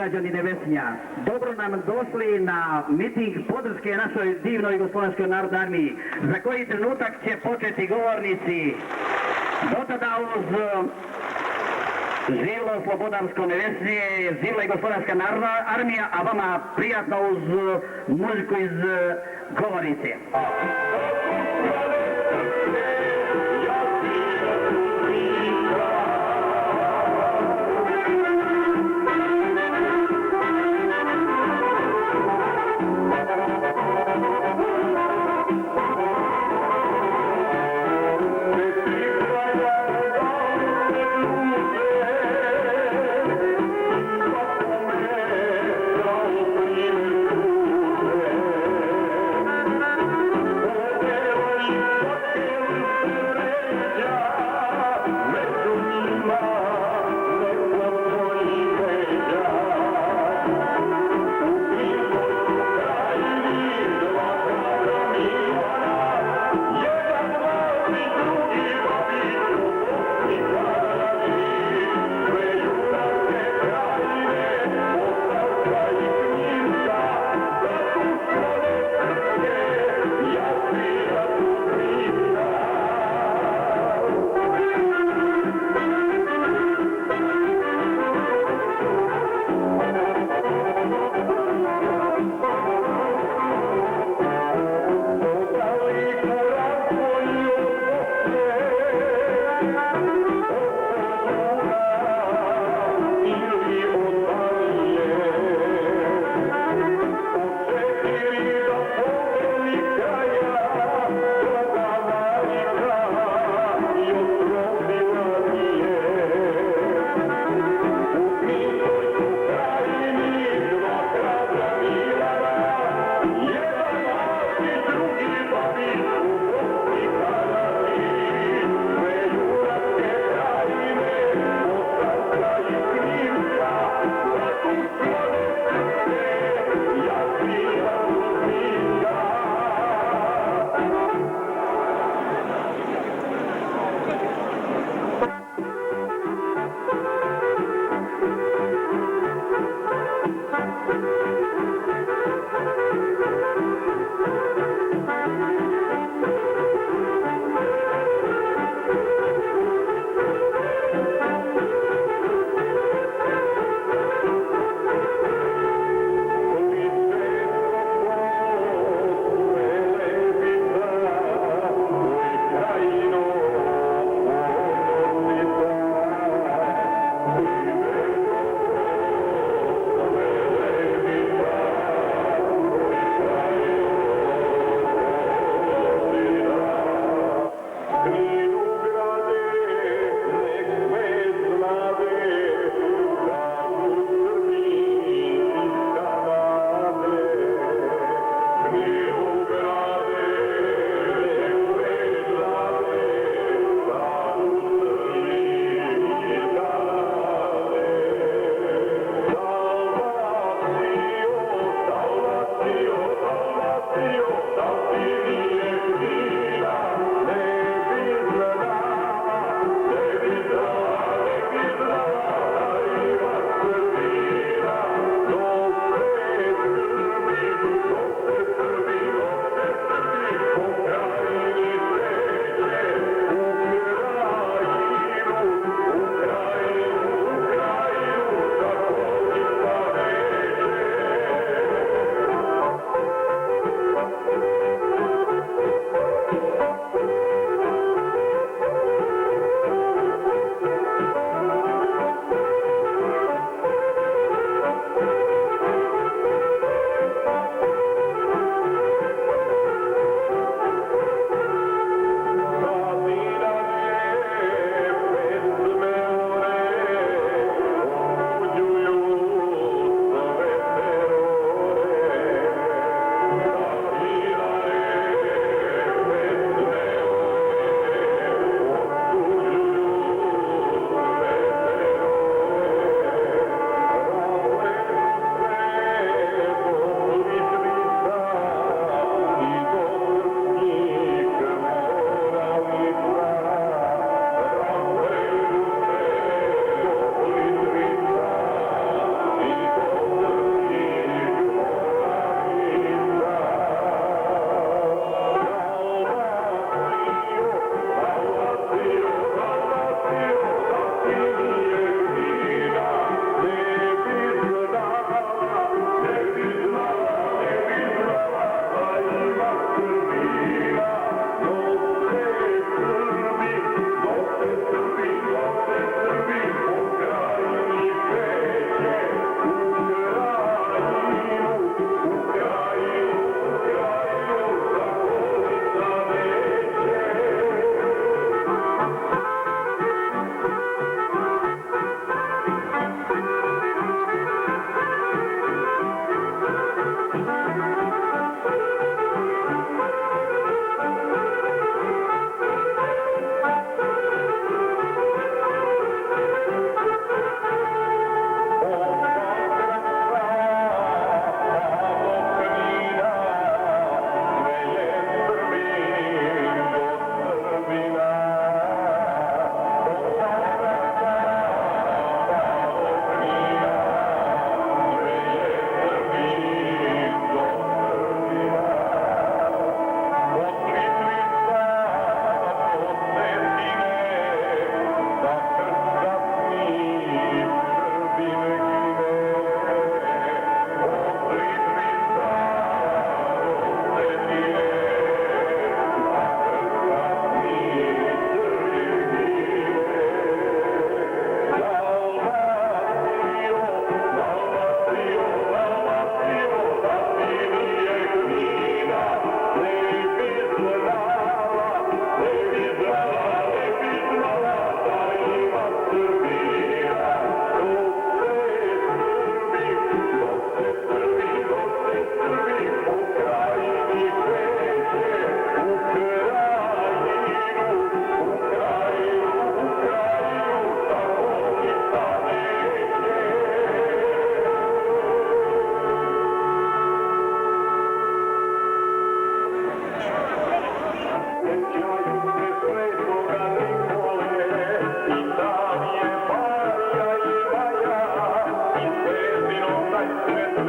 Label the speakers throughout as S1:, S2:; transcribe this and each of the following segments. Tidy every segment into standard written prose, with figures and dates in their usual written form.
S1: građani Nevesinja, dobro nam došli na miting podrške našoj divnoj Jugoslovenskoj narodnoj armiji. Za koji trenutak će početi govornici. Do tada uz živlo Slobodarsko Nevesinje, živla Jugoslovenska narodna armija, a vama prijatno uz muziku iz govornice.
S2: Oh,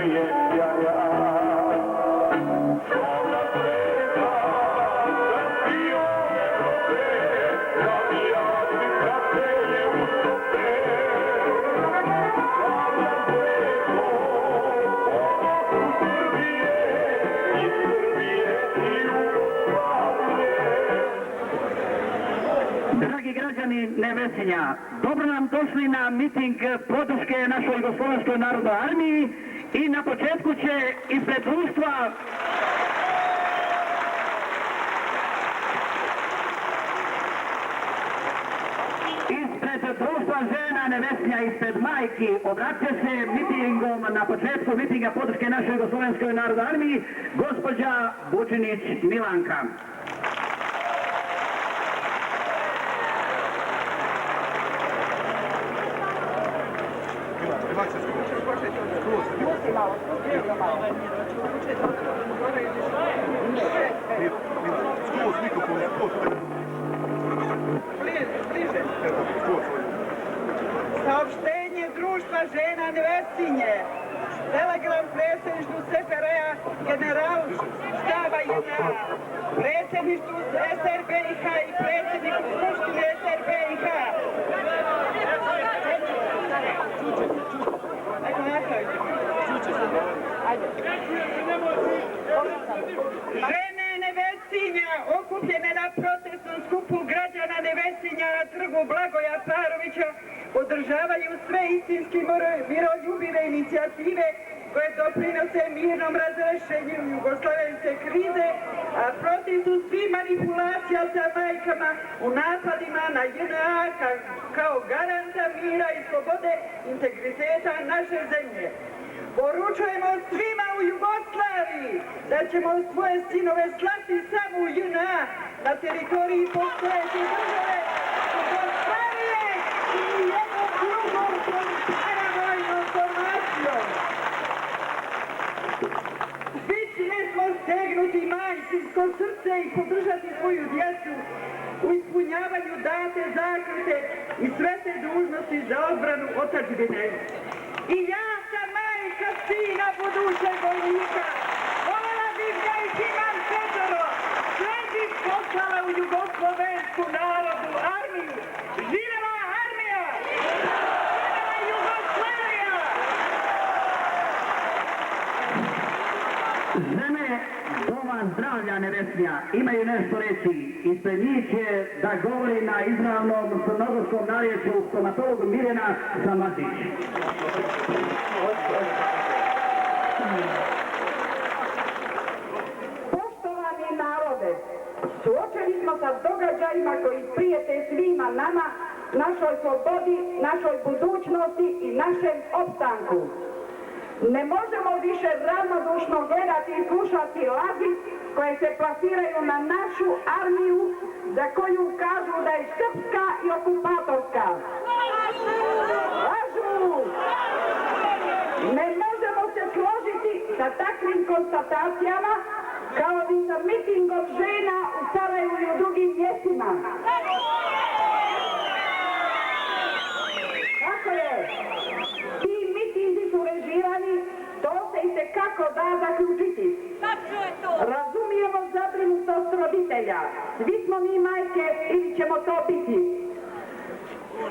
S1: Dragi građani Nevesinja, dobro nam došli na miting podrške našoj Jugoslovenskoj narodnoj armiji i na početku će ispred društva žena Nevesinja, ispred majki, obraća se mitingom na početku mitinga podrške našoj Jugoslovenskoj narodnoj armiji gospođa Vučinić Milanka.
S2: Saopštenje društva žena Nevesinje. Telegram predsjedništvu SFRJ general štaba JNA. Predsjedništvu SRBIH i predsjedniku Skupštine SRBIH. Žene Nevesinja okupljene na protestnom skupu građana Nevesinja na trgu Blagoja Parovića podržavaju sve istinski miroljubive inicijative koje doprinose mirnom razrešenju jugoslavenske krize, a protiv su svi manipulacija sa majkama u napadima na JNA kao garanta mira i slobode integriteta naše zemlje. Poručujemo svima u Jugoslaviji da ćemo svoje sinove slati samo u JNA na teritoriji postojeće države Jugoslavije i jednom drugom paravojnom formacijom. Svi smo stegnuti majčinsko srce i podržati svoju djecu u ispunjavanju date zakljete i svete dužnosti za odbranu otadžbine. I ja sam majka sina budućeg vojnika. Voljela bih da ih imam 4. Sve bih poslala u Jugoslovensku narodnu armiju. Živela armija! Živela Jugoslavija!
S1: Žene Doma zdravlja Nevesinja imaju nešto reći. Ispred njih će da govori na izravnom crnogorskom narječju stomatolog Mirjana Samazić.
S3: Poštovani narode, suočeni smo sa događajima koji prijete svima nama, našoj slobodi, našoj budućnosti i našem opstanku. Ne možemo više ravnodušno gledati i slušati laži koje se plasiraju na našu armiju za koju kažu da je srpska i okupatorska. Lažu! Ne možemo se složiti sa takvim konstatacijama kao i sa mitingom žena u Sarajevu i u drugim mjestima. Tako je. Ti mitinzi su režirani, to se itekako da zaključiti. Razumijemo zabrinutost roditelja. Svi smo mi majke ili ćemo to biti.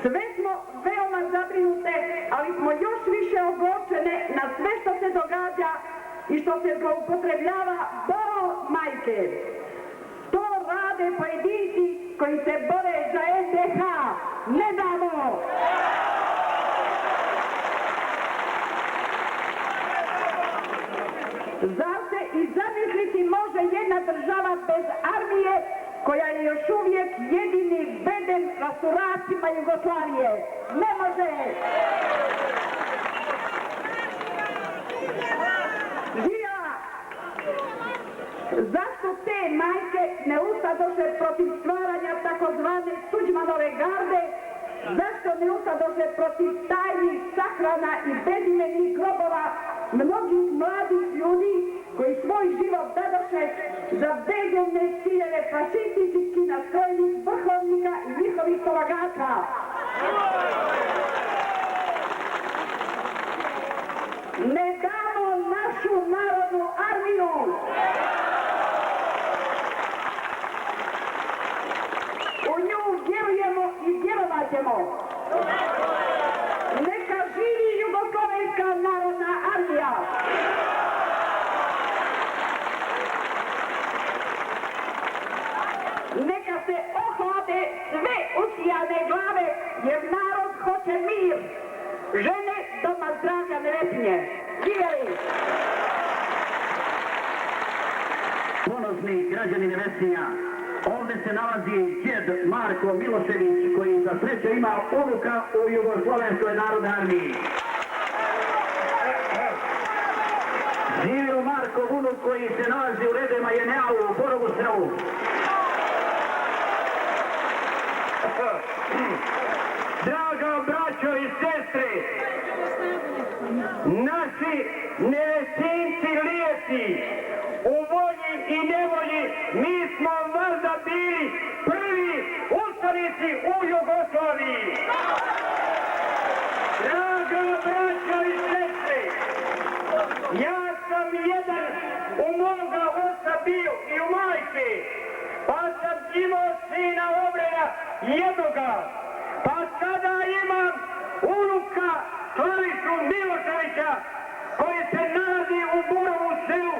S3: Sve smo veoma zabrinute, ali smo još više ogorčene na sve što se događa i što se zloupotrebljava bol majke. To rade pojedinci koji se bore za SDH. Ne damo! Zar se i zamisliti može jedna država bez armije koja je još uvijek jedini beden rasturacima Jugoslavije? Ne može! Žija! Zašto te majke ne ustadoše protiv stvaranja takozvane Tuđmanove garde? Zašto ne ustadoše protiv tajnih sahrana i bezimenih grobova mnogih mladih ljudi koji svoj život dadoše za begomne ciljeve fašistički nastrojenih vrhovnika i njihovih pomagača? Ne damo se ohlade sve usijane glave, jer narod hoće mir. Žene Doma zdravlja Nevesinje. Živjeli!
S1: Ponosni građani Nevesinja, ovdje se nalazi djed Marko Milošević, koji za sreću ima unuka u Jugoslovenskoj narodnoj armiji. Živio Marko unuk koji se nalazi u redima JNA u Borovu Selu.
S4: Draga braćo i sestre, naši Nevesinci lijepi, u volji i nevolji, mi smo valjda bili prvi ustanici u Jugoslaviji. Draga braćo i sestre, ja sam jedan u moga oca bio i u majke, pa sam imao sina Obrena jednoga, pa sada imam unuka Slavišu Miloševića, koji se nalazi u Borovu Selu,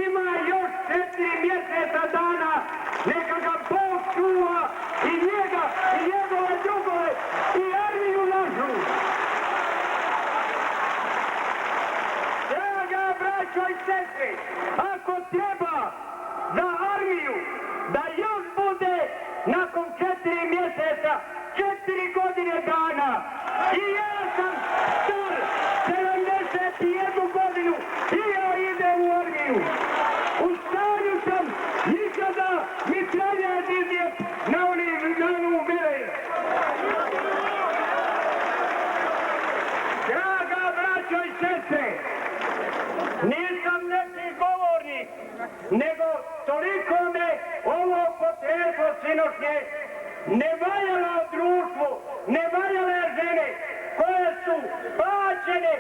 S4: ima još 4 mjeseca dana, neka ga Bog čuva i njega i njegove drugove i armiju našu. Draga braćo i sestre, ako treba za armiju da još bude nakon 4 mjeseca, 4 godine dana, i ja sam star 71 godinu i ja idem u armiju. U stanju sam nikada mitraljat iznijet na onu vere. Draga braćo i sestre, nisam neki govornik, nego toliko me ovo potreslo sinošnje, nevaljalo društvo, nevaljale žene koje su plaćene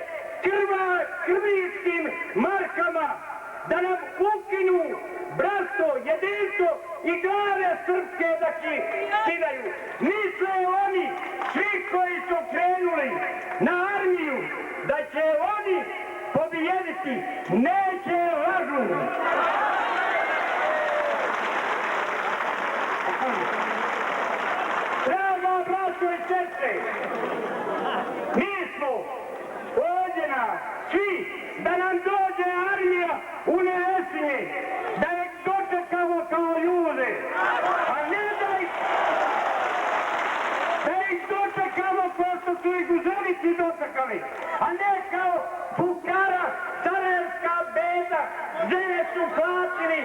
S4: krvničkim markama da nam ukinu bratstvo, jedinstvo i glave srpske da kidaju. Misle oni, svi koji su krenuli na armiju, da će oni pobijediti. Neće, lažu. Draga braćo i sestre, mi smo ovdjena svi da nam dođe armija u Nevesinje, da ih dočekamo kao ljude, a ne da ih dočekamo kao što su ih uzelici dočekali, a ne kao fukara, sarajevska beda, žene su platili,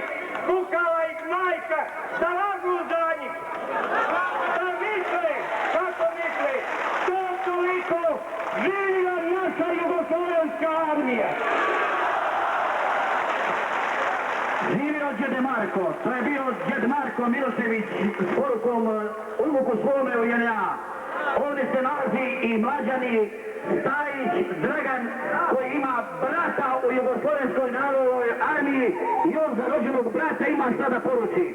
S4: kukala ih majka, da lagu za njih. Da misle, kako misle, to toliko živila naša jugoslovenska armija.
S1: Živio djed Marko, to je bio djed Marko Milošević s porukom unuku svome u JNA. Ovdje se nalazi i mlađani Stajić Dragan, koji ima brata u Jugoslovenskoj narodnoj armiji i on za rođenog brata ima šta da poruči.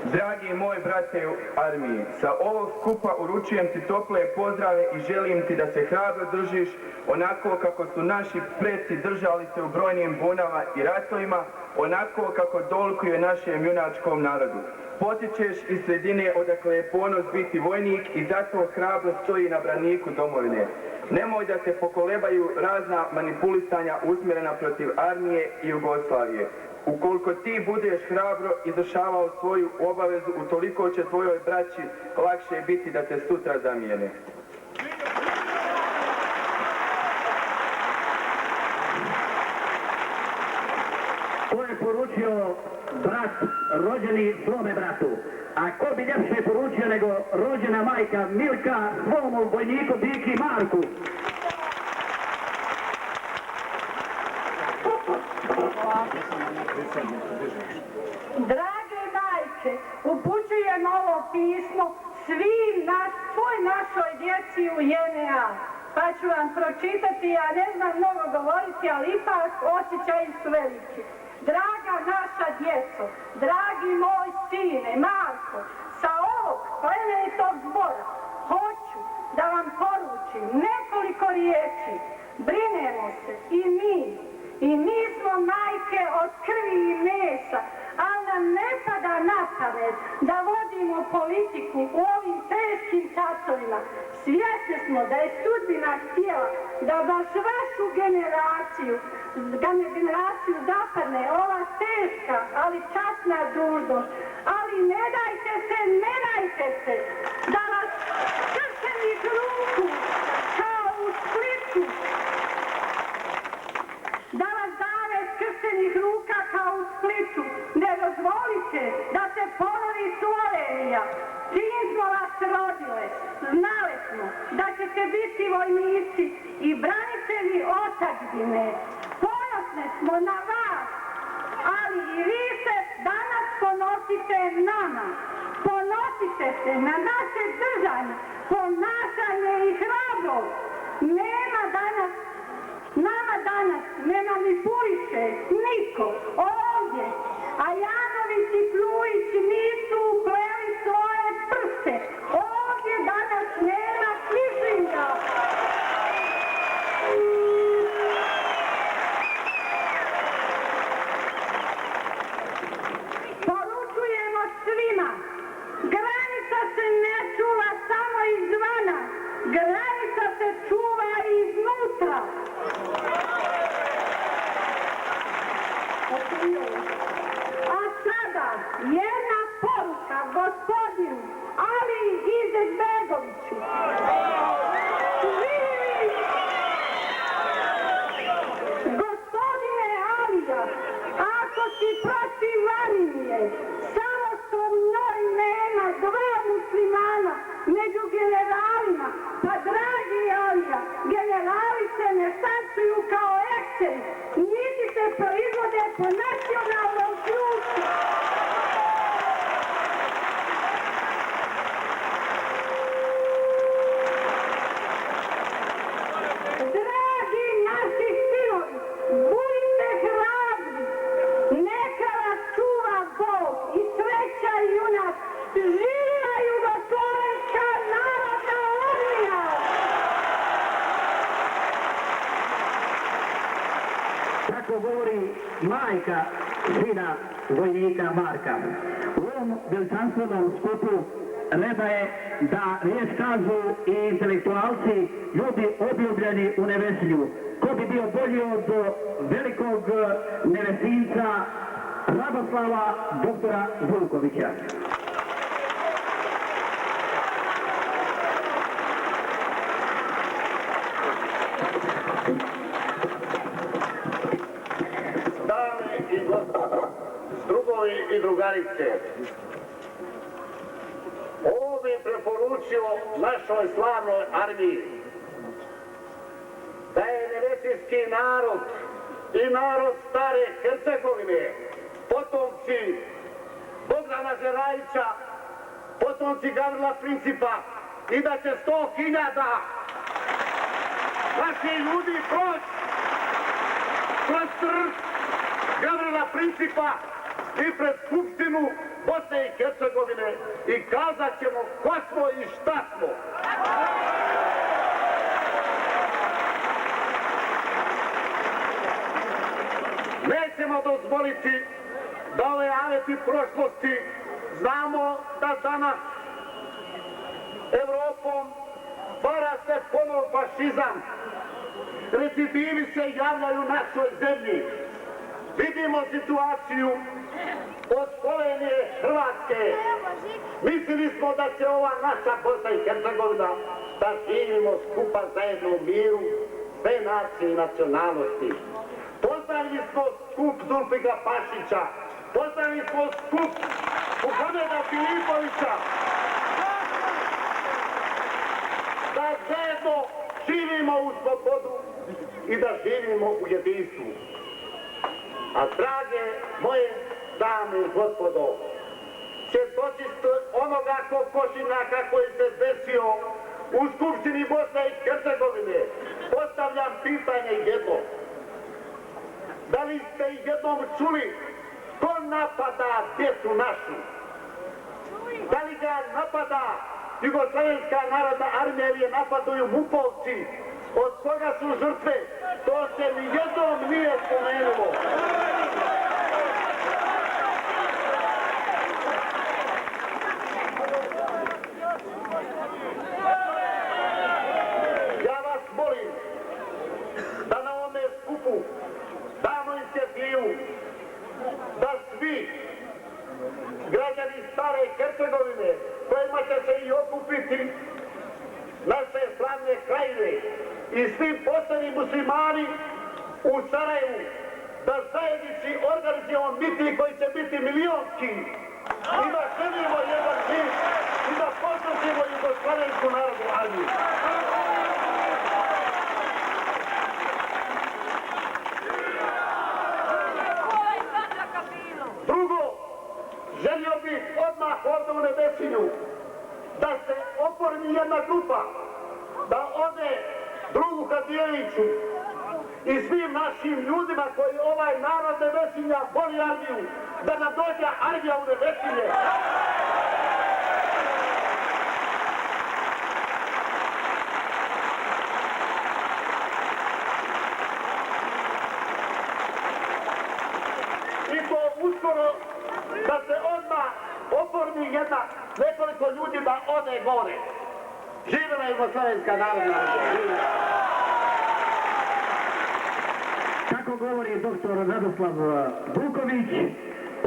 S5: Dragi moj brate u armiji, sa ovog skupa uručujem ti tople pozdrave i želim ti da se hrabro držiš onako kako su naši preci držali se u brojnim bunama i ratovima, onako kako dolikuje našem junačkom narodu. Potičeš iz sredine odakle je ponos biti vojnik i zato hrabro stoji na braniku domovine. Nemoj da te pokolebaju razna manipulisanja usmjerena protiv armije i Jugoslavije. Ukoliko ti budeš hrabro izvršavao svoju obavezu, utoliko će tvojoj braći lakše biti da te sutra zamijene.
S1: To je poručio brat rođeni svome bratu. A ko bi ljepše poručio nego rođena majka Milka svom vojniku Diki Marku.
S3: Drage majke, upućujem ovo pismo svoj našoj djeci u JNA. Pa ću vam pročitati, ja ne znam mnogo govoriti, ali ipak osjećaji su veliki. Draga naša djeco, dragi moj sine, Marko, sa ovog plemenitog zbora hoću da vam poručim nekoliko riječi. Brinemo se i mi smo majke od krvi i mesa, ali nam ne pada na pamet da vodimo politiku u ovim teškim časovima. Svjesni smo da je sudbina htjela da baš vašu generaciju zapadne ova teška, ali časna dužnost. Ali ne dajte se da vas kršenih ruku kao u Splitu, da vas dave skršenih ruka kao u Splitu. Ne dozvolite da se ponovi Slovenija. Čim smo vas rodile, znali smo da ćete biti vojnici i branitelji otadžbine. Ponosne smo na vas, ali i vi se danas ponosite nama. Ponosite se na naše držanje, ponašanje i hrabrost. Nama danas ne manipuliše niko ovdje, a Janović i Plujić nisu upleli svoje prste. Ovdje danas nema Kišlinga. Poručujemo svima, granica se ne čuva samo izvana, granica se čuva iznutra. A sada jedna poruka gospodinu Ali Izetbegoviću. Gospodine Alija, ako si protiv armije, samo što u njoj nema dva muslimana među generalima, pa dragi Alija, generali se ne stancuju kao ekseri, niti se proizvode po nacionalnom ključu. Dragi naši sinovi, budite hrabri, neka vas čuva Bog i sreća i junak. Živjela Jugoslovenska narodna armija!
S1: Tako govori majka sina vojnika Marka. U ovom veličanstvenom skupu reda je da riječ kažu i intelektualci, ljudi obljubljeni u Nevesinju. Ko bi bio bolji od velikog Nevesinca Radoslava doktora Vulkovića.
S6: Dame i gospodo, drugovi i drugarice, ovo bi preporučio našoj slavnoj armiji, da je nevesinski narod i narod stare Hercegovine, potomci Bogdana Žerajića, potomci Gavrila Principa, i da će 100.000 naših ljudi proći kroz trg Gavrila Principa i pred Skupštinu Bosne i Hercegovine i kazat ćemo ko smo i šta smo. Nećemo dozvoliti da ove aveti prošlosti, znamo da danas Evropom stvara se ponov fašizam. Recidivi se javljaju našoj zemlji. Vidimo situaciju od Slovenije, Hrvatske. Mislili smo da će ova naša Bosna i Hercegovina da živimo skupa zajedno u miru, sve nacije i nacionalnosti. Pozdravili smo skup Zulfika Pašića, pozdravili smo skup Muhameda Filipovića, da zajedno živimo u slobodu i da živimo u jedinstvu. A drage moje dame i gospodo, svjedočist onoga kokošinjaka koji se desio u Skupštini Bosne i Hercegovine, postavljam pitanje jedno. Da li ste jednom čuli ko napada djecu našu? Da li ga napada Jugoslovenska narodna armija ili je napadaju MUP-ovci? Od koga su žrtve? To se nijednom nije spomenulo. skupu damo inicijativu da svi građani Stare Hercegovine, kojima će se i okupiti naše slavne krajine i svi postani muslimani u Sarajevu, da zajednički organizujemo miting koji će biti milionski i da želimo jedan hit i da podržimo Jugoslavensku narodnu armiju. Drugo, želio bih odmah ovdje u Nevesinju da se oformi jedna grupa, da ode drugu Hadijeliću i svim našim ljudima koji ovaj narod Nevesinja voli armiju, da nam dođe armija u Nevesinje. I to uskoro da se odmah oformi nekoliko ljudi da ode gore. Živela Jugoslovenska narodna armija.
S1: Kako govori doktor Radoslav Vuković,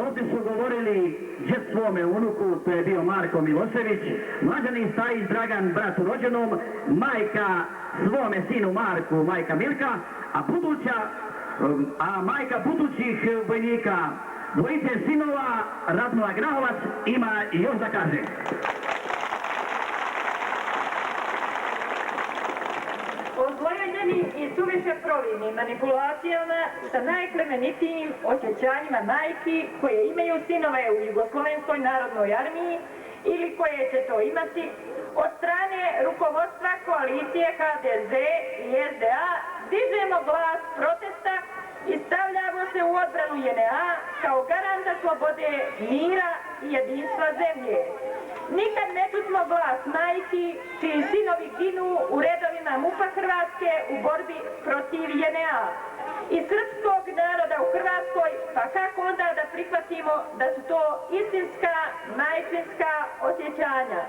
S1: ovdje su govorili džet svome unuku, to je bio Marko Milošević, mlađani Stajić Dragan, bratu rođenom, majka svome sinu Marku, majka Milka, a majka budućih vojnika, dvojice sinova, Radmila Grahovac, ima i još da kaže.
S7: Ozlojeđeni i suviše providnim manipulacijama sa najplemenitijim osjećanjima majki koje imaju sinove u Jugoslovenskoj narodnoj armiji ili koje će to imati, od strane rukovodstva koalicije HDZ i SDA dižemo glas protesta i stavljamo se u odbranu JNA kao garanta slobode, mira i jedinstva zemlje. Nikad ne čutmo glas majki čiji sinovi ginu u redovima MUP-a Hrvatske u borbi protiv JNA i srpskog naroda u Hrvatskoj, pa kako onda da prihvatimo da su to istinska, majčinska osjećanja.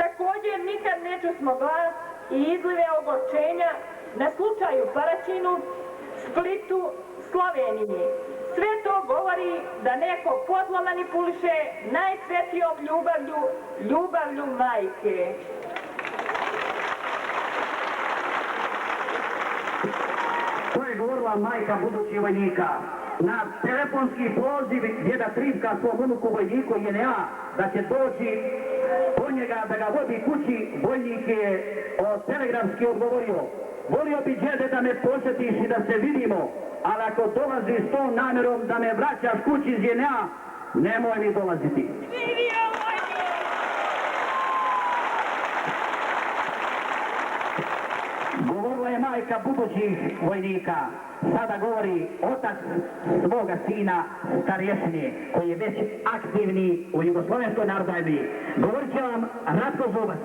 S7: Također nikad ne čusmo glas i izlive ogorčenja na slučaju Paraćinu, Splitu, Sloveniji. Sve to govori da neko podlo manipuliše najsvetijom ljubavlju majke.
S1: To je govorila majka budućih vojnika. Na telefonski poziv djeda Trivka svom unuku vojniku JNA da će doći po njega da ga vodi kući, vojnik je telegramski odgovorio: volio bi djede da me posjetiš i da se vidimo, ali ako dolazi s tom namjerom da me vraćaš kući iz JNA, nemoj mi dolaziti. Govorila je majka budućih vojnika, sada govori otac svoga sina starješine, koji je već aktivni u Jugoslovenskoj narodnoj armiji. Govorit će vam Ratko Zubac.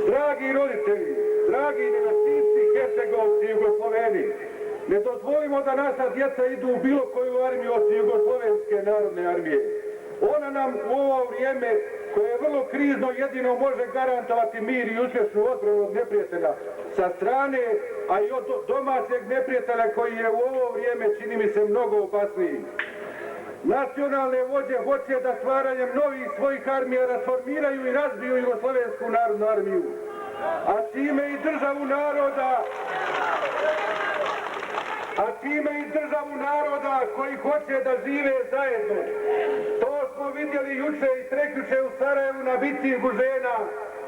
S8: Dragi roditelji, dragi Nevesinci, Hercegovci i Jugosloveni, ne dozvolimo da naša djeca idu u bilo koju armiju osim Jugoslovenske narodne armije. Ona nam u ovo vrijeme, koje je vrlo krizno, jedino može garantovati mir i uspješnu odbranu od neprijatelja sa strane, a i od domaćeg neprijatelja koji je u ovo vrijeme, čini mi se, mnogo opasniji. Nacionalne vođe hoće da stvaranjem novih svojih armija rasformiraju i razbiju Jugoslovensku narodnu armiju, a time i državu naroda koji hoće da žive zajedno. To smo vidjeli juče i prekjuče u Sarajevu na mitingu žena,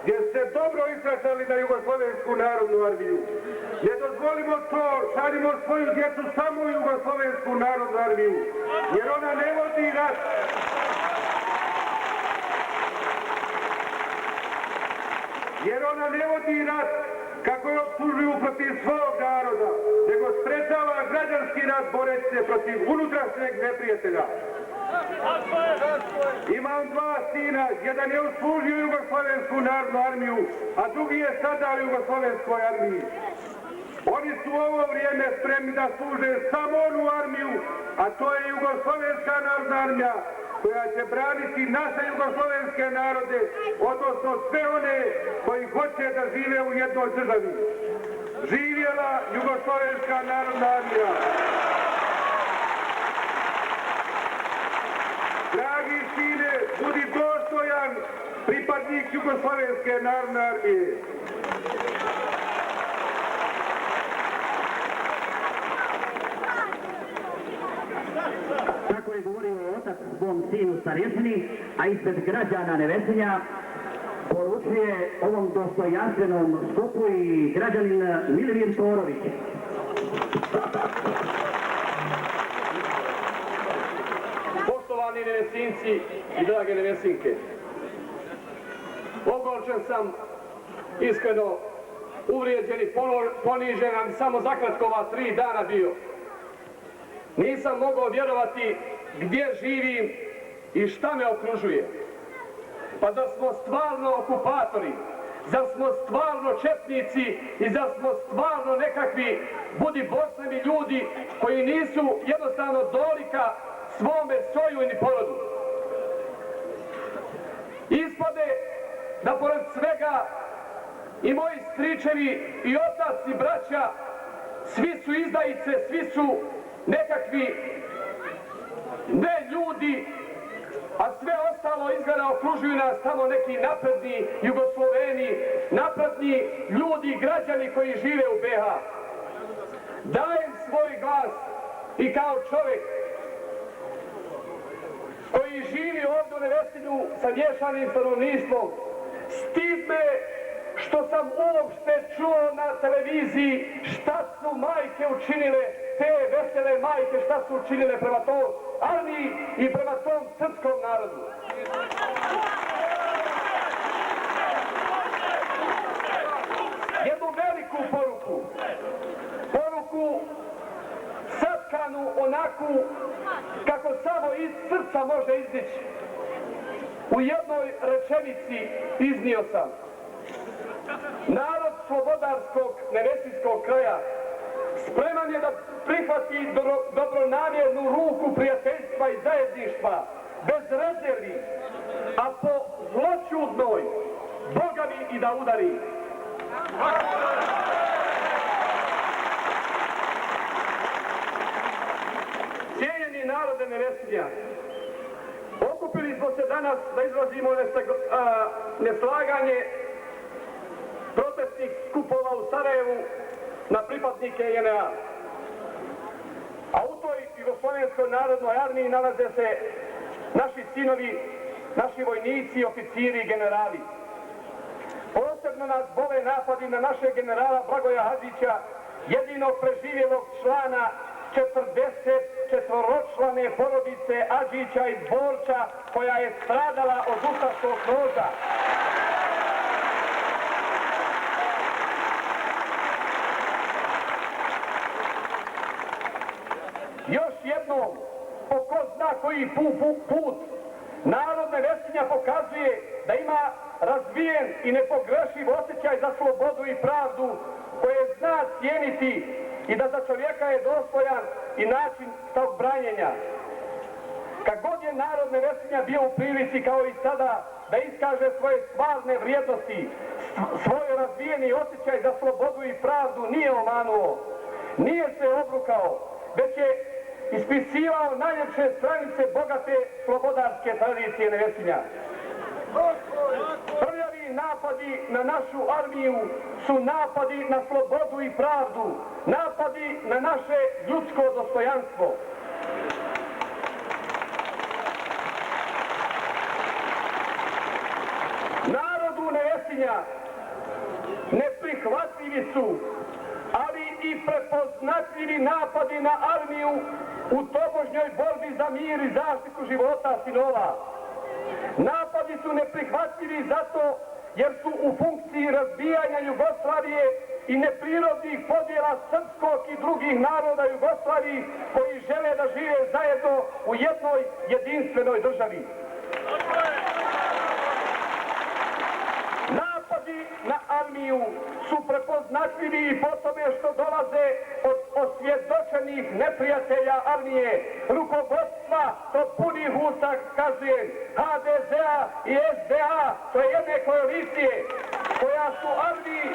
S8: gdje ste dobro izražali na Jugoslovensku narodnu armiju. Ne dozvolimo to, šaljimo svoju djecu samo u Jugoslovensku narodnu armiju, jer ona ne vodi rat. Kako je optužuju protiv svog naroda, nego sprečava građanski rat boreći se protiv unutrašnjeg neprijatelja. Imam dva sina, jedan je odslužio Jugoslovensku narodnu armiju, a drugi je sada u Jugoslovenskoj armiji. Oni su u ovo vrijeme spremni da služe samo onu armiju, a to je Jugoslovenska narodna armija, koja će braniti naše jugoslovenske narode, odnosno sve one koji hoće da žive u jednoj državi. Živjela Jugoslovenska narodna armija! Dragi sine, budi dostojan pripadnik Jugoslovenske narodne armije.
S1: Tako je govorio otac svom sinu starješini, a ispred građana Nevesinja poručuje ovom dostojanstvenom skupu i građanin Milimir Torović.
S9: Poštovani Nevesinci i drage Nevesinke, ogorčen sam, iskreno uvrijeđen i ponižen, ali samo zakratko ova 3 dana bio. Nisam mogao vjerovati gdje živim i šta me okružuje. Pa da smo stvarno okupatori, da smo stvarno četnici i da smo stvarno nekakvi budiborsani ljudi koji nisu jednostavno dolika svome soju i ni porodu. Ispade da pored svega i moji stričevi i otac i braća, svi su izdajice, svi su nekakvi ne ljudi, a sve ostalo izgleda okružuju nas tamo neki napredni Jugosloveni, napredni ljudi i građani koji žive u BiH. Dajem svoj glas i kao čovjek koji živi ovdje u Nevesinju sa miješanim stanovništvom, stid me što sam uopšte čuo na televiziji šta su majke učinile, te vesele majke šta su učinile prema tom armiji i prema tom srpskom narodu. Jednu veliku poruku satkanu onaku kako samo iz srca može izdići. U jednoj rečenici iznio sam: narod slobodarskog nevesinskog kraja spreman je da prihvati dobronamjernu ruku prijateljstva i zajedništva, bez rezervi, a po zloćudnoj bogavi i da udari. Cijenjeni narode Nevesinja, okupili smo se danas da izrazimo neslaganje protestnih skupova u Sarajevu na pripadnike JNA. A u toj Jugoslovenskoj narodnoj armiji nalaze se naši sinovi, naši vojnici, oficiri i generali. Posebno nas bole napadi na našeg generala Blagoja Hadžića, jedinog preživjelog člana 44-člane porodice Hadžića iz Borča, koja je stradala od ustaškog noža. Još jednom, po ko zna koji put, narod Nevesinja pokazuje da ima razvijen i nepogrešiv osjećaj za slobodu i pravdu, koje zna cijeniti i da za čovjeka je dostojan i način tog branjenja. Kad god je narod Nevesinja bio u prilici, kao i sada, da iskaže svoje stvarne vrijednosti, svoj razvijeni osjećaj za slobodu i pravdu, nije omanuo, nije se obrukao, već je ispisivao najljepše stranice bogate slobodarske tradicije Nevesinja. Prljavi napadi na našu armiju su napadi na slobodu i pravdu, napadi na naše ljudsko dostojanstvo. Narodu Nevesinja neprihvatljivi su, ali i prepoznatljivi napadi na armiju u tobožnjoj borbi za mir i zaštitu života sinova. Napadi su neprihvatljivi zato jer su u funkciji razbijanja Jugoslavije i neprirodnih podjela srpskog i drugih naroda Jugoslaviji koji žele da žive zajedno u jednoj jedinstvenoj državi. Napadi na armiju su prepoznatljivi po tome što dolaze od osvjedočenih neprijatelja armije, rukovodstva, to punih usta kazujem, HDZ-a i SDA, to je jedne koalicije koja su armiji,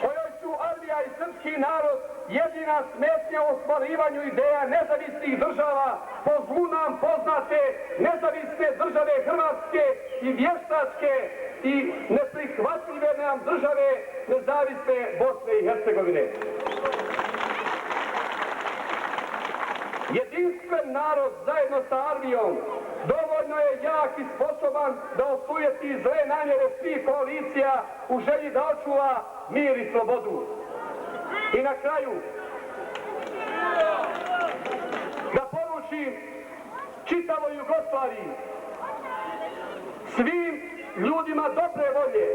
S9: kojoj su armija i srpski narod jedina smetnja u ostvarivanju ideja nezavisnih država, po zlu nam poznate nezavisne države Hrvatske i vještačke i neprihvatljive nam države nezavisne Bosne i Hercegovine. Jedinstven narod zajedno sa armijom dovoljno je jak i sposoban da osujeti zle namjere svih koalicija u želji da očuva mir i slobodu. I na kraju, da poručim čitavoj Jugoslaviji, svim ljudima dobre volje,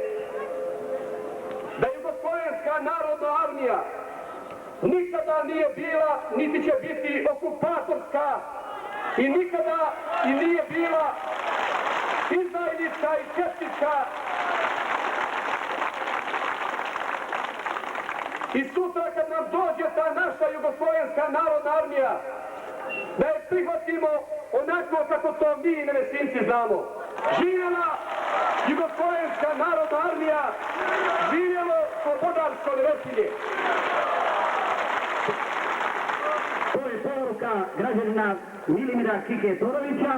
S9: da Jugoslovenska narodna armija nikada nije bila, niti će biti okupatorska i nikada i nije bila izdajnička i četnička. I sutra kad nam dođe ta naša Jugoslovenska narodna armija, da je prihvatimo onako kako to mi Nevesinci znamo. Živjela Jugoslovenska narodna armija, živjelo slobodarsko Nevesinje.
S1: To je poruka građanina Milimira Kike Torovića.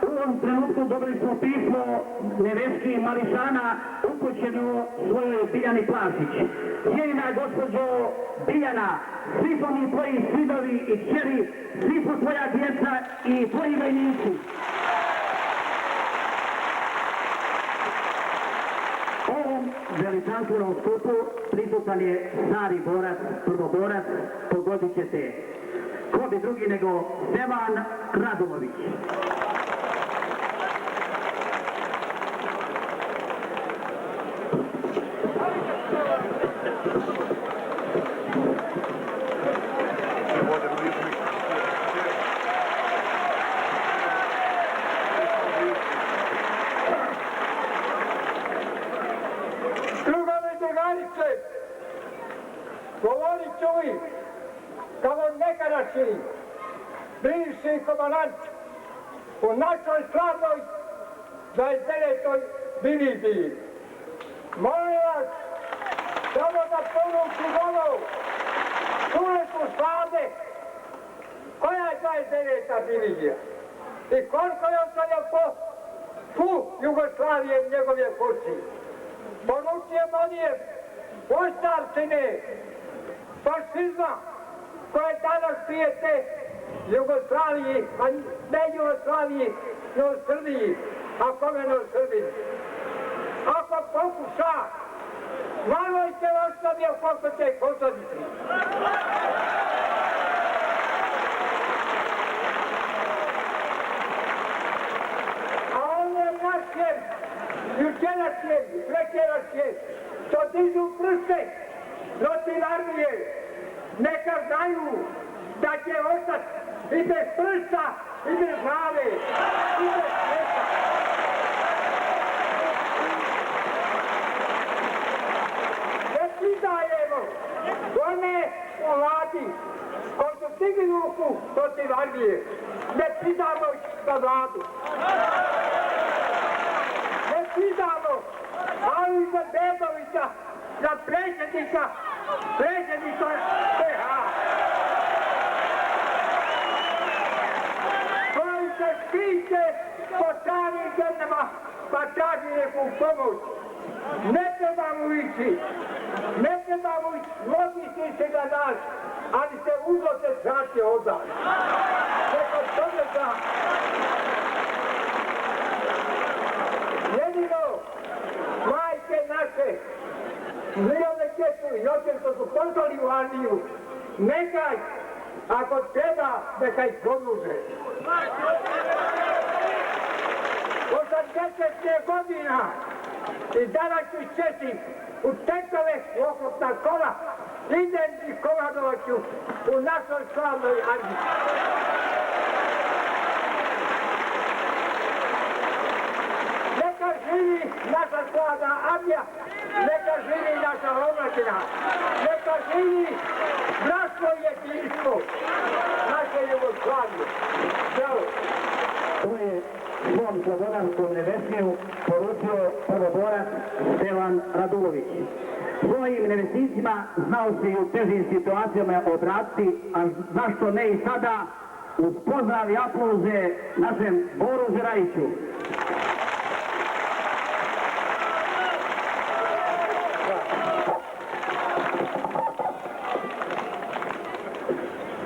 S1: U ovom trenutku dobili smo pismo Neveski Mališana upućeno svojoj Biljani Plasić. Cijenjena gospođo Biljana, svi smo mi tvoji sinovi i kćeri, svi smo tvoja djeca i tvoji vojnici. Ovom veličanstvenom skupu prisutan je stari borac, prvoborac, pogodit ćete. Ko bi drugi nego Stevan Radulović.
S10: Govorit ću i kao nekadašnji bivši komandant u našoj slavnoj 29. diviziji. Molim vas, samo da poručim ovo, čuli su slavne, koja je 29. divizija i koliko je ostavljao po tu Jugoslavije i njegove kući. Poručujem onije ostavštine fašizma koje danas prijete Jugoslaviji, a ne Jugoslaviji, ne u Srbiji, a kome ne u Srbiji. Ako pokuša, malo će ostavio koliko će ih ostaviti. A one naše, jučerašnje, prekerašnje, što dižu prste protiv armije, neka znaju da će ostati i bez prsta, i bez glave, i bez sveta. Ne pridajemo one u vladi koji su stigli ruku protiv armije. Ne pridamo ih za vladu. Ne pridamo Ali za Bedovića, za predsjednika BiH. Koji se skriče po stranim zemljama, pa traži neku pomoć. Ne treba mu ići, moći se ga naći, ali se uzote traži od nas. Neka tome zna. Jedino, majke naše, milione djecu i oče što su poslali u armiju, nekaj, ako treba, neka ih produže. 80 godina i danas ću Česi u tenkove i oklopna kola idem i komandovaću u našoj slavnoj armiji. Neka živi naša stvarna armija, neka živi naša omladina, neka živi bratstvo i jedinstvo naše Jugoslavije. Ćao!
S1: To je svom slobodanskom nevesniju poručio prvoborac Stevan Radulović. Svojim nevesnicima znao se i u težim situacijama obratiti, a zašto ne i sada, uz pozdrav i aplauze našem Boru Žerajiću.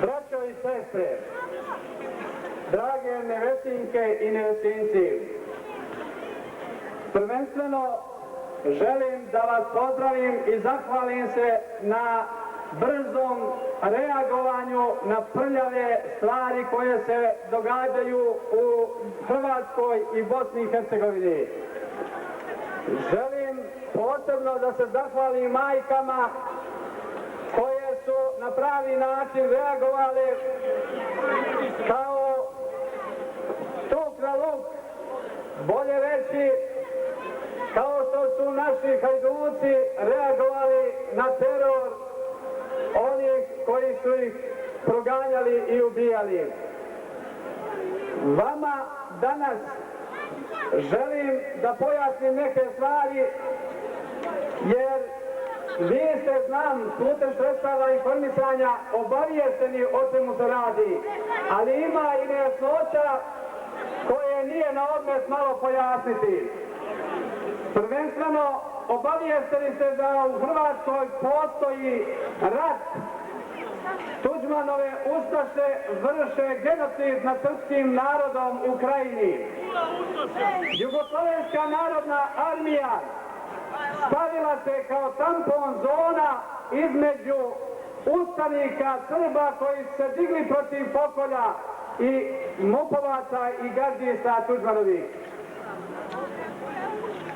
S10: Braćo i sestre, drage nevesinke i nevesinci, prvenstveno želim da vas pozdravim i zahvalim se na brzom reagovanju na prljave stvari koje se događaju u Hrvatskoj i Bosni i Hercegovini. Želim posebno da se zahvalim majkama koje su na pravi način reagovale kao tuk na luk, bolje reći kao što su naši hajduci reagovali na teror onih koji su ih proganjali i ubijali. Vama danas želim da pojasnim neke stvari, jer vi ste, znam, putem sredstava informisanja obaviješteni o čemu se radi, ali ima i nejasnoća koje nije na odmet malo pojasniti. Prvenstveno, obaviješteni ste da u Hrvatskoj postoji rat. Tuđmanove ustaše vrše genocid nad srpskim narodom u Krajini. Jugoslovenska narodna armija stavila se kao tampon zona između ustanika Srba koji su se digli protiv pokolja i mupovaca i gazdista Tuđmanovih.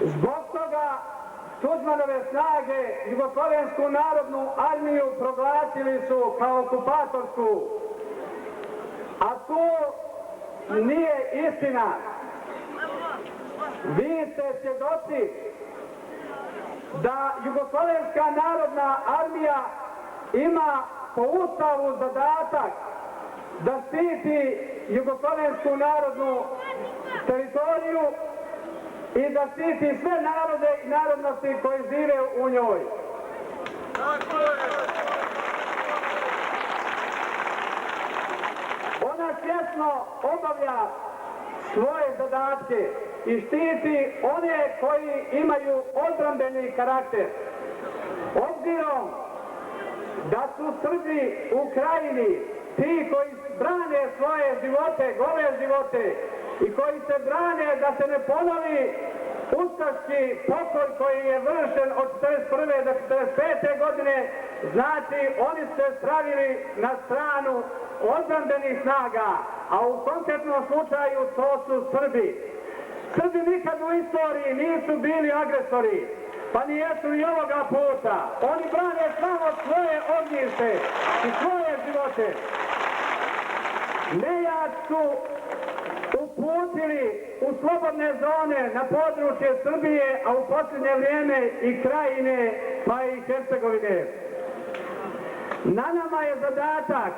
S10: Zbog toga Tuđmanove snage Jugoslovensku narodnu armiju proglasili su kao okupatorsku. A to nije istina. Vi ste svjedoci da Jugoslovenska narodna armija ima po Ustavu zadatak da štiti Jugoslovensku narodnu teritoriju i da štiti sve narode i narodnosti koji žive u njoj. Ona svjesno obavlja svoje zadatke i štiti one koji imaju odbrambeni karakter. Obzirom da su Srbi u Krajini ti koji brane svoje živote, gole živote, i koji se brane da se ne ponovi ustaški pokolj koji je vršen od 1941. do 1945. godine, znači oni se stavili na stranu odbrambenih snaga, a u konkretnom slučaju to su Srbi. Srbi nikad u istoriji nisu bili agresori, pa nijesu i ovoga puta. Oni brane samo svoje ognjište i svoje živote. Nejad su uputili u slobodne zone na područje Srbije, a u posljednje vrijeme i Krajine, pa i Hercegovine. Na nama je zadatak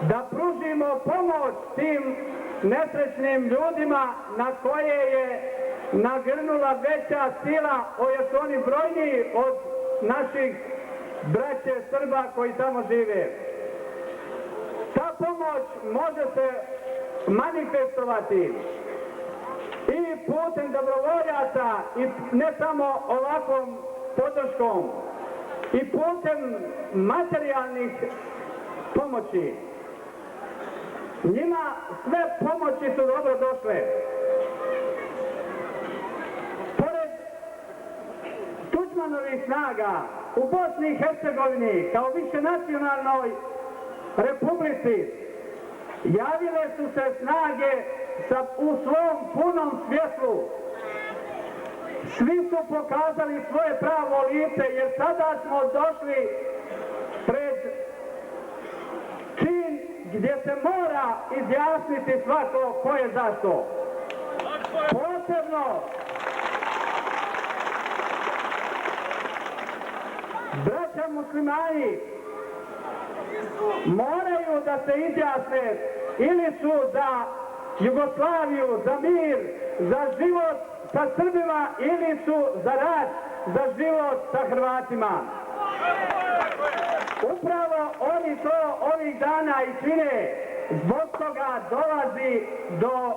S10: da pružimo pomoć tim nesrećnim ljudima na koje je nagrnula veća sila, jer su oni brojniji od naših braće Srba koji tamo žive. Ta pomoć može se manifestovati i putem dobrovoljaca i ne samo ovakvom podrškom, i putem materijalnih pomoći. Njima sve pomoći su dobro došle. Pored Tuđmanovih snaga u Bosni i Hercegovini kao višenacionalnoj republici javile su se snage u svom punom svjetlu. Svi su pokazali svoje pravo lice, jer sada smo došli pred čin gdje se mora izjasniti svako ko je zašto. Braća muslimani moraju da se izjasne ili su za Jugoslaviju, za mir, za život sa Srbima ili su za rat, za život sa Hrvatima. Upravo oni to ovih dana i čine, zbog toga dolazi do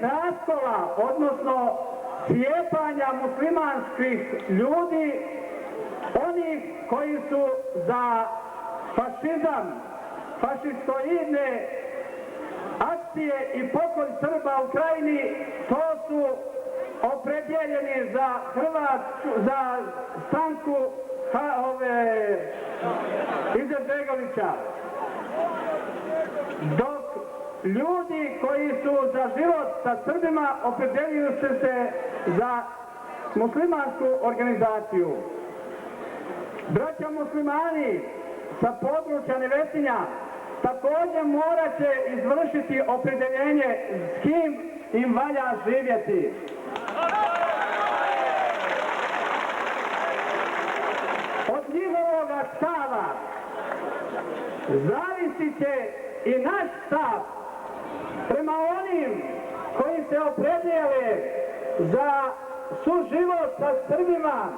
S10: raskola, odnosno cijepanja muslimanskih ljudi, onih koji su za fašizam, fašistoidne akcije i pokolj Srba u Krajini, to su opredjeljeni za stranku Izetbegovića. Dok ljudi koji su za život sa Srbima opredjeljuju se za muslimansku organizaciju. Braća muslimani sa područja Nevesinja također morat će izvršiti opredjeljenje s kim im valja živjeti. Od njihovoga stava zavisit će i naš stav prema onim koji se opredijele za suživot sa Srbima,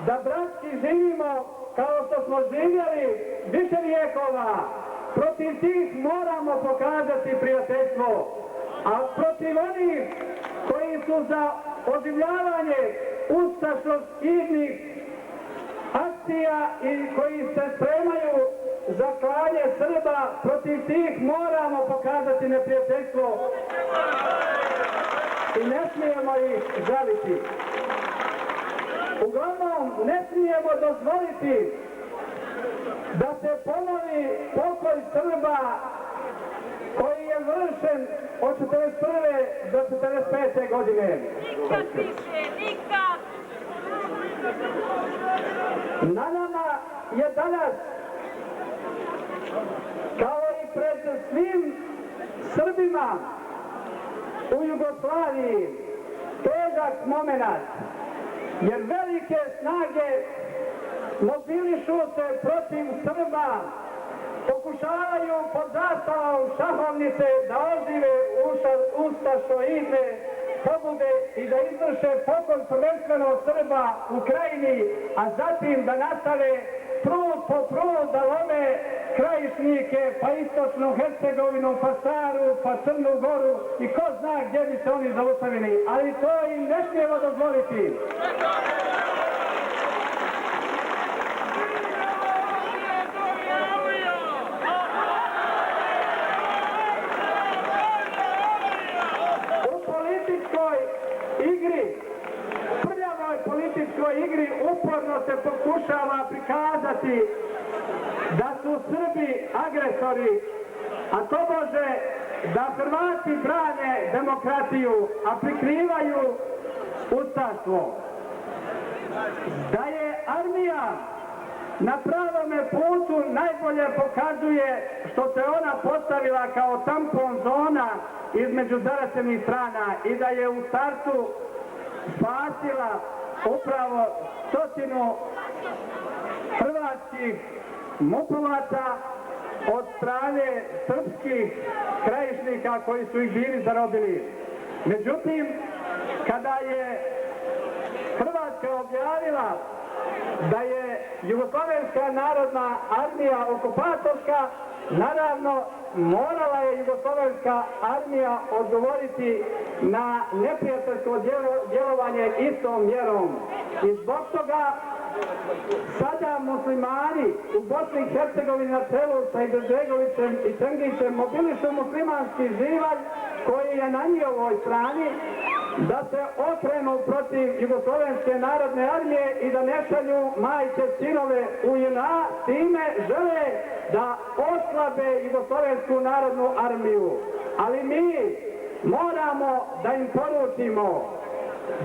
S10: da bratski živimo kao što smo živjeli više vijekova. Protiv tih moramo pokazati prijateljstvo, a protiv onih koji su za oživljavanje ustaških akcija i koji se spremaju za klanje Srba, protiv tih moramo pokazati neprijateljstvo i ne smijemo ih žaliti. Uglavnom, ne smijemo dozvoliti da se ponovi pokolj Srba koji je vršen od 1941. do 1945. godine.
S7: Nikad više, nikad!
S10: Na nama je danas, kao i pred svim Srbima u Jugoslaviji, težak moment, jer velike snage mobilišu se protiv Srba, pokušavaju pod zastavom šahovnice da ožive ustašoidne pobude i da izvrše pokolj prvenstveno Srba u Krajini, a zatim da nastave prut po prut da lome Krajišnike, pa istočnu Hercegovinu, pa Staru, pa Crnu Goru i ko zna gdje bi se oni zaustavili, ali to im ne smijemo dozvoliti. Igri uporno se pokušava prikazati da su Srbi agresori, a to može da Hrvati brane demokratiju, a prikrivaju ustaštvo. Da je armija na pravome putu najbolje pokazuje što se ona postavila kao tampon zona između zaraćenih strana i da je u startu spasila upravo 100 hrvatskih mupovaca od strane srpskih krajišnika koji su ih bili zarobili. Međutim, kada je Hrvatska objavila da je Jugoslovenska narodna armija okupatorska, naravno morala je Jugoslovenska armija odgovoriti na neprijateljsko djelovanje istom mjerom. I zbog toga sada muslimani u Bosni i Hercegovini na čelu sa Izetbegovićem i Čengićem mobilišu muslimanski živalj koji je na njihovoj strani, da se okrenu protiv Jugoslovenske narodne armije i da ne šalju majke sinove u JNA, time žele da oslabe Jugoslovensku narodnu armiju. Ali mi moramo da im poručimo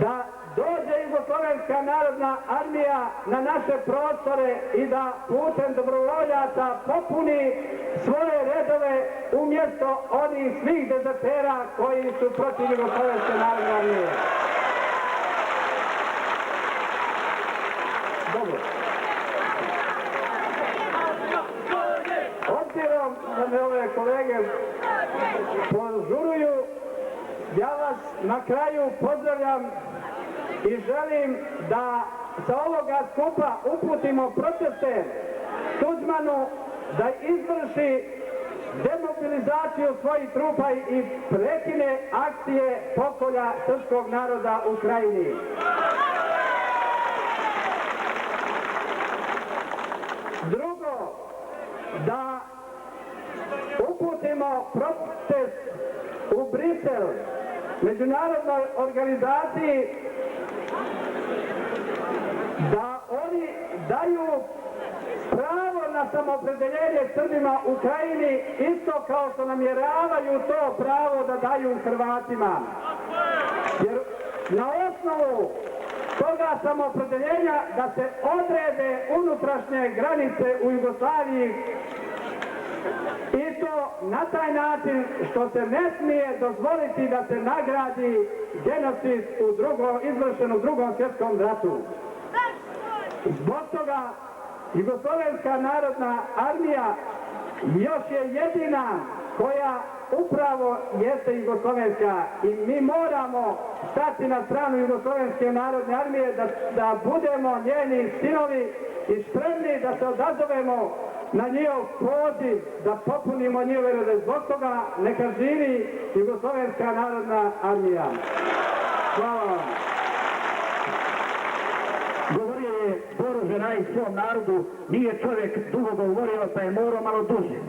S10: da dođe Jugoslovenska narodna armija na naše prostore i da putem dobrovoljaca popuni svoje redove umjesto onih svih dezertera koji su protiv Jugoslovenske narodne armije. Dobro. Obzirom da me ove kolege požuruju, ja vas na kraju pozdravljam i želim da sa ovoga skupa uputimo proteste Tuđmanu da izvrši demobilizaciju svojih trupa i prekine akcije pokolja srpskog naroda u Krajini. Drugo, da uputimo protest u Brisel, međunarodnoj organizaciji, da oni daju pravo na samoopredeljenje Srbima u Krajini, isto kao što namjeravaju to pravo da daju Hrvatima. Jer na osnovu toga samoopredeljenja da se odrede unutrašnje granice u Jugoslaviji, i to na taj način što se ne smije dozvoliti da se nagradi genocid izvršen u Drugom svjetskom ratu. Zbog toga Jugoslovenska narodna armija još je jedina koja upravo jeste jugoslovenska i mi moramo stati na stranu Jugoslovenske narodne armije da budemo njeni sinovi i spremni da se odazovemo na njihov poziv, da popunimo njihove rede. Zbog toga neka živi Jugoslovenska narodna armija. Hvala vam.
S1: Govorio je Boro Žeraj svom narodu, nije čovjek dugo govorio pa je morao malo duže.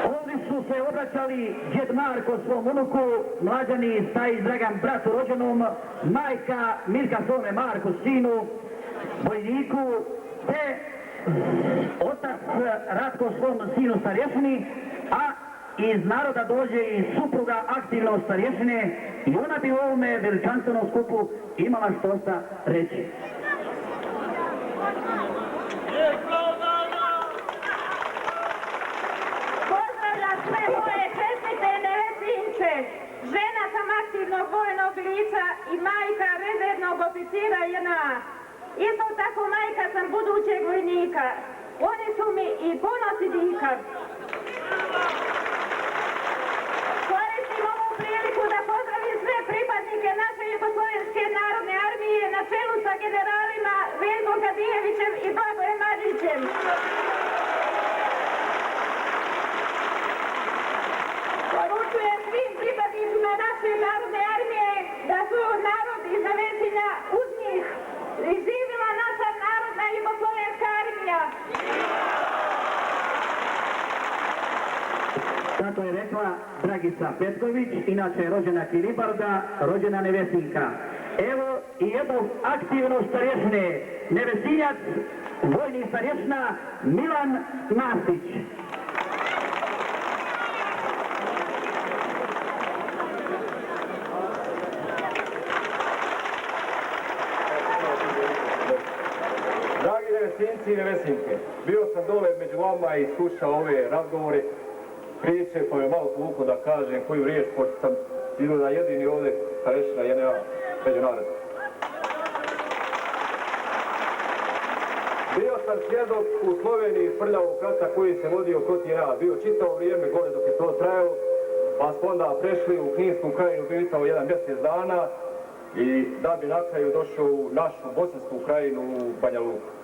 S1: Ovdje su se obraćali djed Marko svom unuku, mlađani Stajić Dragan bratu rođenom, majka Mirka svome Marku sinu, vojniku, te otac Ratko svom sinu starješini, a iz naroda dođe i supruga aktivno starješine i ona bi u ovome veličanstvenom skupu imala što reći.
S7: Pozdravljam sve moje čestite nevesinče. Žena sam aktivnog vojnog lica i majka rezervnog oficira JNA. Isto tako majka sam budućeg vojnika. Oni su mi i ponos i dikar. Koristim ovu priliku da pozdravim sve pripadnike naše Jugoslovenske narodne armije na čelu sa generalima Veljkom Kadijevićem i Blagojem Madićem. Poručujem svim pripadnicima naše narodne armije da su narod iz Nevesinja uz njih i živjela naša narodna Jugoslovenska armija.
S1: Tako je rekla Dragica Petković, inače rođena Kilibarda, rođena Nevesinka. Evo i jednog aktivnog starješine, Nevesinjac, vojni starješina Milan Mastić.
S8: Dragi Nevesinci i Nevesinke, bio sam dole među vama i slušao ove razgovore, priče, pa me malo povuklo da kažem koju riječ, pošto sam izgleda jedini ovdje starješina JNA međunarodna. Bio sam svjedok u Sloveniji prljavog rata koji se vodio protiv JNA. Bio čitavo vrijeme gore dok je to trajalo, pa smo onda prešli u Kninsku krajinu, bio tamo jedan mjesec dana i da bi na kraju došao u našu Bosansku krajinu u Banja Luku.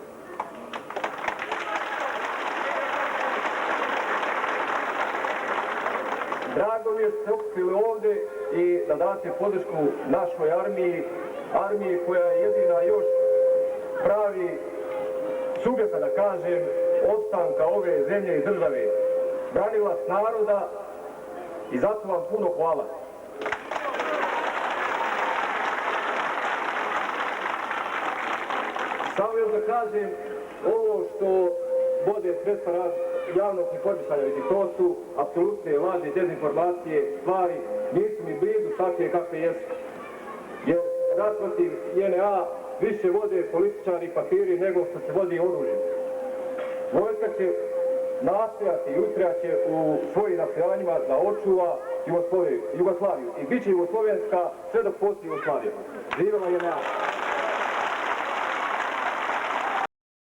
S8: Drago mi je ste okupili ovdje i da date podršku našoj armiji koja je jedina još pravi subjekta, da kažem, opstanka ove zemlje i države. Branilac naroda i zato vam puno hvala. Samo još da kažem, ovo što vode sredstva javnog informisanja, vidite, to su apsolutne laži, dezinformacije, stvari, nisu mi blizu takve kakve jesu. Jer rat protiv JNA više vode političari i papiri nego što se vodi oružje. Vojska će nastojati i ustrajaće u svojim nastojanjima da očuva Jugoslaviju i bit će Jugoslovenska sve dok postoji Jugoslavija. Živjela JNA!